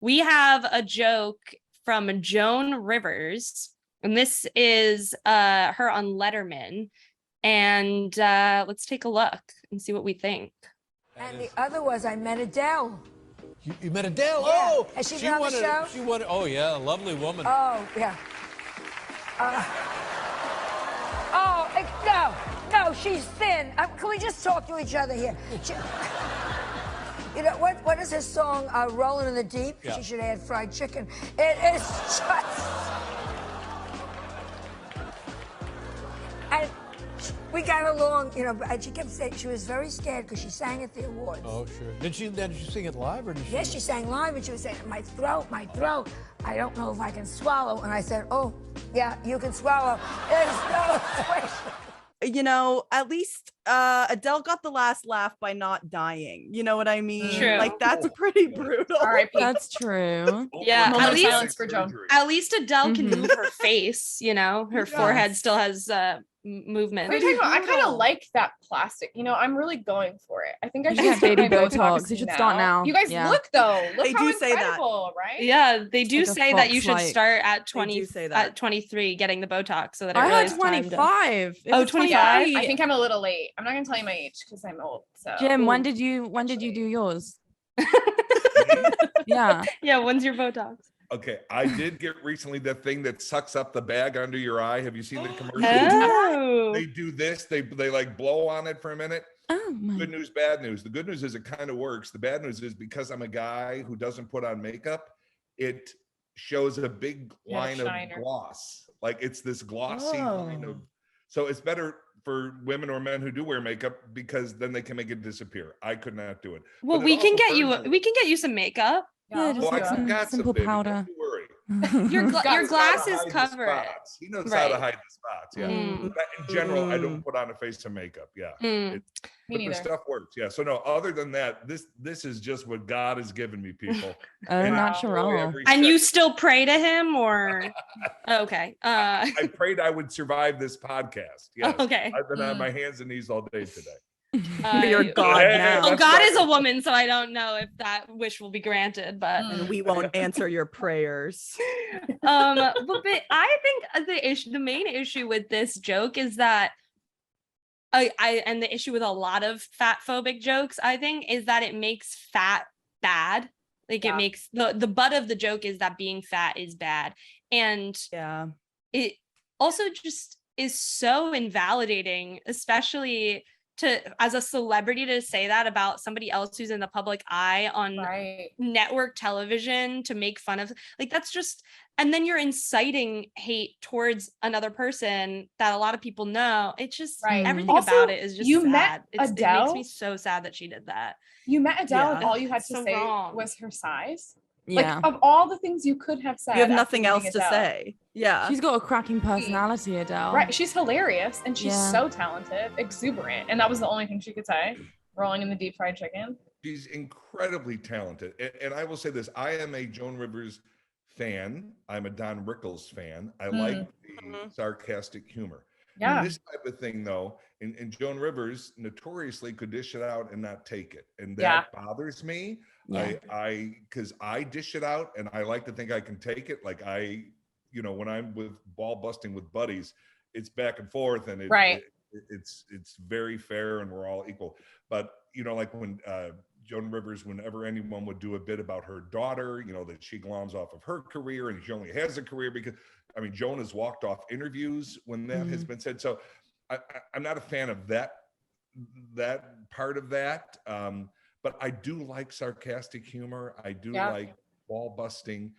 we have a joke from Joan Rivers, and this is her on Letterman. And let's take a look and see what we think. And the other was I met Adele. You met Adele? Yeah. Oh, Has she been on the show? She won. Oh yeah, a lovely woman. Oh yeah. No, she's thin. Can we just talk to each other here? You know what is his song? Rolling in the Deep. Yeah. She should add fried chicken. It is just. And we got along, you know, and she kept saying she was very scared because she sang at the awards. Oh, sure. Did she sing it live or did she? Yes, she sang live and she was saying, my throat. I don't know if I can swallow. And I said, oh, yeah, you can swallow. There's no question. You know, at least Adele got the last laugh by not dying. You know what I mean? True. Like, that's pretty brutal. All right, That's true. Yeah, Moment at of least, silence for Joan. at least Adele can move her face, you know, her forehead still has movement. What are you talking about? I kind of like that plastic. You know, I'm really going for it. I think I You should should have start baby my Botox. You should start now. You guys Yeah. look though. Look They how do say that. incredible, right? Yeah, they do like a say that you fox should light. start at They 20 do say that. at 23 getting the Botox so that it I really had is time to- 25. It Oh, was 25? 23. I think I'm a little late. I'm not gonna tell you my age because I'm old. So Jim, when did you do yours? Yeah. Yeah, when's your Botox? Okay, I did get recently that thing that sucks up the bag under your eye. Have you seen the commercial? Oh. They do this. They like blow on it for a minute. Oh my. Good news, bad news. The good news is it kind of works. The bad news is because I'm a guy who doesn't put on makeup, it shows a big line of shiner. gloss. Like it's this glossy line of. So it's better for women or men who do wear makeup because then they can make it disappear. I could not do it. Well, But it we can also get you burns a we can get you some makeup. Yeah, just Oh, like I some got simple baby. powder. Don't you worry. Your He knows how to glasses hide the cover it. spots. He knows how to Right. hide the spots. Yeah. Mm. But in general, I don't put on a face of makeup. Yeah. Mm. Me But the neither. stuff works. Yeah. So no, other than that, this is just what God has given me, people. Oh, And I natural. enjoy every And you second. still pray to him or okay. I prayed I would survive this podcast. Yes. Okay. I've been on my hands and knees all day today. You're God Hey, now. Well, that's God right. is a woman, so I don't know if that wish will be granted, but And we won't answer your prayers. but I think the main issue with this joke is that and the issue with a lot of fat phobic jokes, I think, is that it makes fat bad. Like it makes the butt of the joke is that being fat is bad. And Yeah. it also just is so invalidating, especially as a celebrity to say that about somebody else who's in the public eye on Right. network television to make fun of, like, that's just, and then you're inciting hate towards another person that a lot of people know. It's just Right. everything Also, about it is just you sad. met It makes Adele? me so sad that she did that. You met Adele and Yeah. all you had to So say wrong. was her size. Yeah. Like of all the things you could have said, You have after nothing else meeting to Adele. say. Yeah. She's got a cracking personality, Adele. Right. She's hilarious and she's Yeah. so talented, exuberant. And that was the only thing she could say. Rolling in the deep fried chicken. She's incredibly talented. And I will say this, I am a Joan Rivers fan. I'm a Don Rickles fan. I like the sarcastic humor. Yeah. This type of thing, though, and Joan Rivers notoriously could dish it out and not take it. And that bothers me. Yeah. Because I dish it out and I like to think I can take it. Like when I'm with ball busting with buddies, it's back and forth and it's very fair and we're all equal. But, like when Joan Rivers, whenever anyone would do a bit about her daughter, that she gloms off of her career and she only has a career because, Joan has walked off interviews when that has been said. So I'm not a fan of that part of that. But I do like sarcastic humor. I do like ball busting.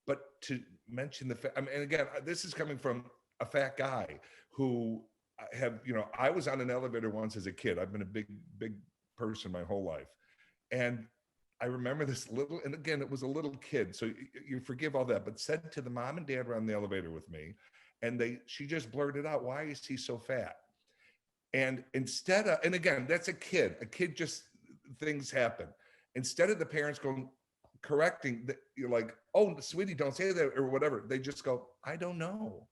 But to mention the fact, and again, this is coming from a fat guy who I was on an elevator once as a kid. I've been a big person my whole life. And I remember this and again, it was a little kid. So you forgive all that, but said to the mom and dad were on the elevator with me. And she just blurted out, "Why is he so fat?" And instead of, and again, that's a kid just, things happen. Instead of the parents going, correcting, you're like, "Oh, sweetie, don't say that," or whatever. They just go, "I don't know."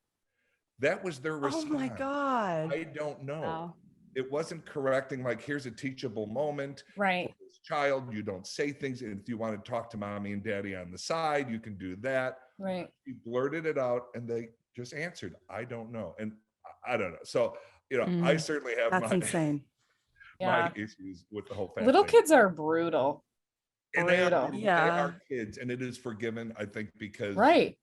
That was their response. Oh my God. I don't know. Wow. It wasn't correcting, like, here's a teachable moment. Right. For his child, you don't say things. And if you want to talk to mommy and daddy on the side, you can do that. Right. He blurted it out and they just answered, I don't know. And I don't know. So, I certainly have That's insane. my issues with the whole family. Little kids are brutal. And they Brutal. are kids, and it is forgiven, I think, because Right.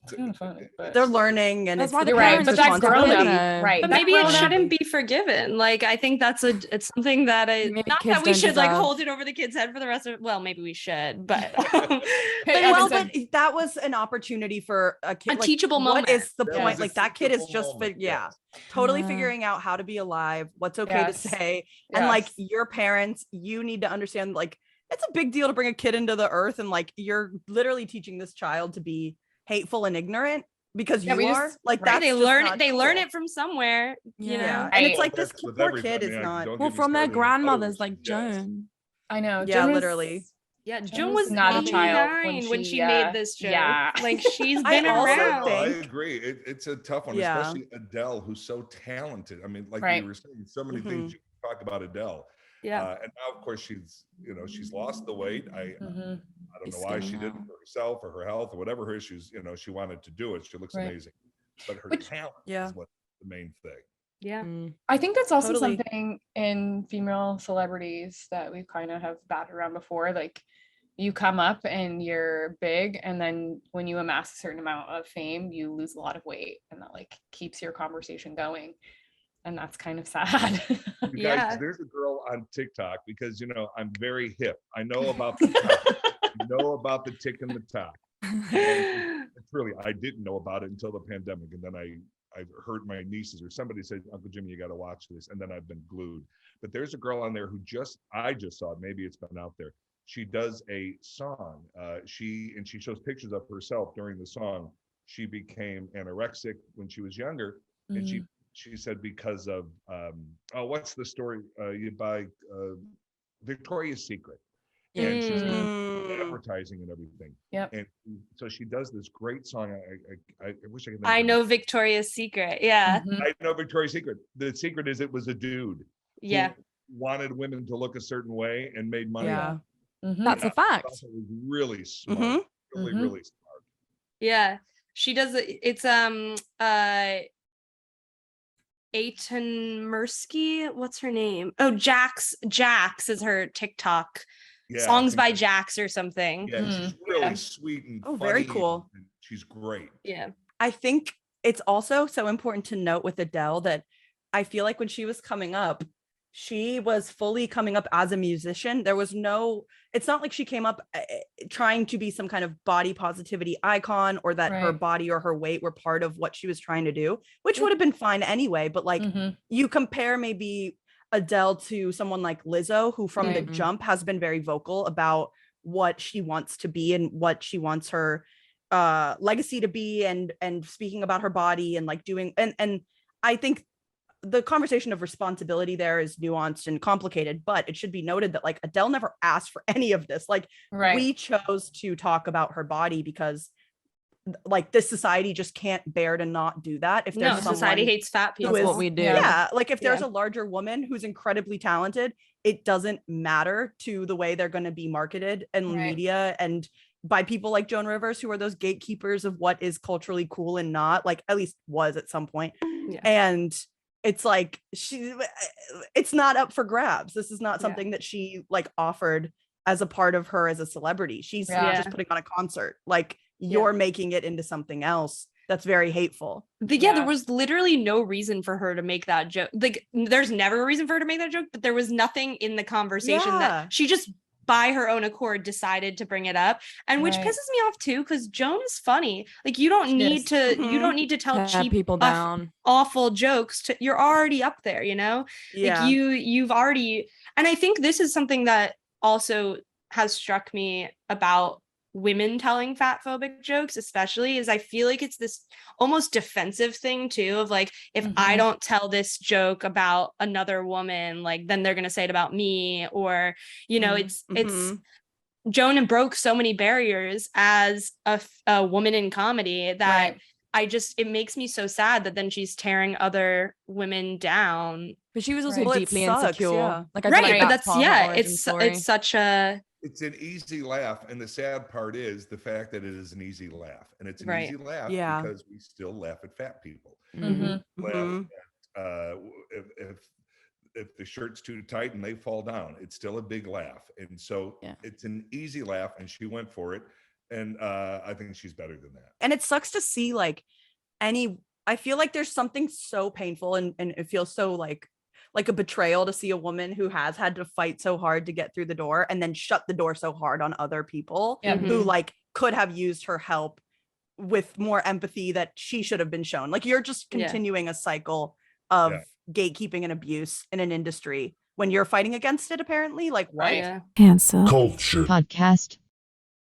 It's kind of funny, but They're learning, and That's it's why the the you're right. parents But that grown responsibility. up, right? But that maybe it grown up- shouldn't be forgiven. Like I think it's something that Maybe not kids that we don't should like deserve. hold it over the kid's head for the rest of well, maybe we should, but But that was an opportunity for a kid. A teachable What moment. is the That point? was a Like that kid is teachable just, moment, totally Yeah. figuring out how to be alive, what's okay Yes. to say, and like Yes. your parents, you need to understand like it's a big deal to bring a kid into the earth, and like you're literally teaching this child to be hateful and ignorant because Yeah, you we are just- like right. that's they just learn not it. They learn cool. it from somewhere, you Yeah. know. And Right. it's like this That's with poor everybody. kid I is mean, not. don't Well, get me from their started on grandmothers others. like Yes. Joan. I know. Yeah, Joan was- literally. Yeah, Joan Joan was was not a child 89 when she she, made this joke. yeah. Like she's I been also around. No, I think- agree. It's a tough one, Yeah. especially Adele, who's so talented. I mean, like Right. you were saying, so many things you can talk about Adele. Yeah. And now, of course, she's lost the weight. I Mhm. don't She's know why she skinny did it now. for herself or her health or whatever her issues. She wanted to do it. She looks Right. amazing, but her Which- talent Yeah. is what's the main thing. Yeah. I think that's also Totally. something in female celebrities that we kind of have batted around before. Like you come up and you're big, and then when you amass a certain amount of fame, you lose a lot of weight, and that like keeps your conversation going. And that's kind of sad. You Yeah. guys, there's a girl on TikTok because I'm very hip. I know about the top. I know about the tick and the top. It's really, I didn't know about it until the pandemic, and then I heard my nieces or somebody said, Uncle Jimmy, you got to watch this, and then I've been glued. But there's a girl on there who I just saw it. Maybe it's been out there. She does a song. She shows pictures of herself during the song. She became anorexic when she was younger, and she said because of what's the story? You buy Victoria's Secret, and she's advertising and everything. Yep. And so she does this great song. I wish I could. I know Victoria's Secret. Yeah. Mhm. I know Victoria's Secret. The secret is it was a dude. Yeah. Who wanted women to look a certain way and made money. Yeah. off Mhm. That's a fact. it. It was really smart. Mhm. Really, Mhm. really smart. Yeah. She does it. It's Aiton Mirsky. What's her name? Oh, Jax is her TikTok. Yeah, I Songs think by that- Jax or something. Yeah, she's really Yeah. sweet and Oh, very funny, cool. and she's great. Yeah. I think it's also so important to note with Adele that I feel like when she was coming up, she was fully coming up as a musician. It's not like she came up trying to be some kind of body positivity icon, or that her Right. body or her weight were part of what she was trying to do, which would have been fine anyway. But like Mhm. you compare maybe Adele to someone like Lizzo, who from the Right. jump has been very vocal about what she wants to be and what she wants her legacy to be, and speaking about her body and like doing and I think the conversation of responsibility there is nuanced and complicated, but it should be noted that like Adele never asked for any of this. Like Right. we chose to talk about her body because like this society just can't bear to not do that. If there's No, society someone hates fat who people. That's what is- we do. yeah, like if there's Yeah. a larger woman who's incredibly talented, it doesn't matter to the way they're going to be marketed in Right. media and by people like Joan Rivers, who are those gatekeepers of what is culturally cool and not, like at least was at some point. Yeah. And it's like it's not up for grabs. This is not Yeah. something that she like offered as a part of her as a celebrity. She's Yeah. just putting on a concert. Like you're making it into something else that's very hateful. Yeah, there Yeah. was literally no reason for her to make that joke. Like, there's never a reason for her to make that joke, but there was nothing in the conversation Yeah. that she just by her own accord decided to bring it up, and which Right. pisses me off too, because Joan is funny. Like, you don't need is. to Mhm. you don't need to tell Tear cheap people down. awful jokes to you're already up there, you know? Yeah. Like you've already, and I think this is something that also has struck me about women telling fat phobic jokes, especially, is I feel like it's this almost defensive thing too, of like, if I Mhm. don't tell this joke about another woman, like then they're gonna say it about me, or you know, it's Mhm. Joan broke so many barriers as a woman in comedy that Right. it makes me so sad that then she's tearing other women down But she was also Well, it deeply sucks, insecure. yeah. Like I feel Right, like but that's that's part of her origin it's story. such a It's an easy laugh, and the sad part is the fact that it is an easy laugh, and it's an Right. easy laugh Yeah. because we still laugh at fat people. Mhm. Laugh Mhm. if the shirt's too tight and they fall down, it's still a big laugh, and so Yeah. it's an easy laugh, and she went for it, and I think she's better than that. And it sucks to see like I feel like there's something so painful and it feels so like a betrayal to see a woman who has had to fight so hard to get through the door and then shut the door so hard on other people Yeah. who Mhm. like could have used her help with more empathy that she should have been shown. Like you're just Yeah. continuing a cycle of Yeah. gatekeeping and abuse in an industry when you're fighting against it, apparently. Like what? Right. yeah. Cancel Culture. Podcast.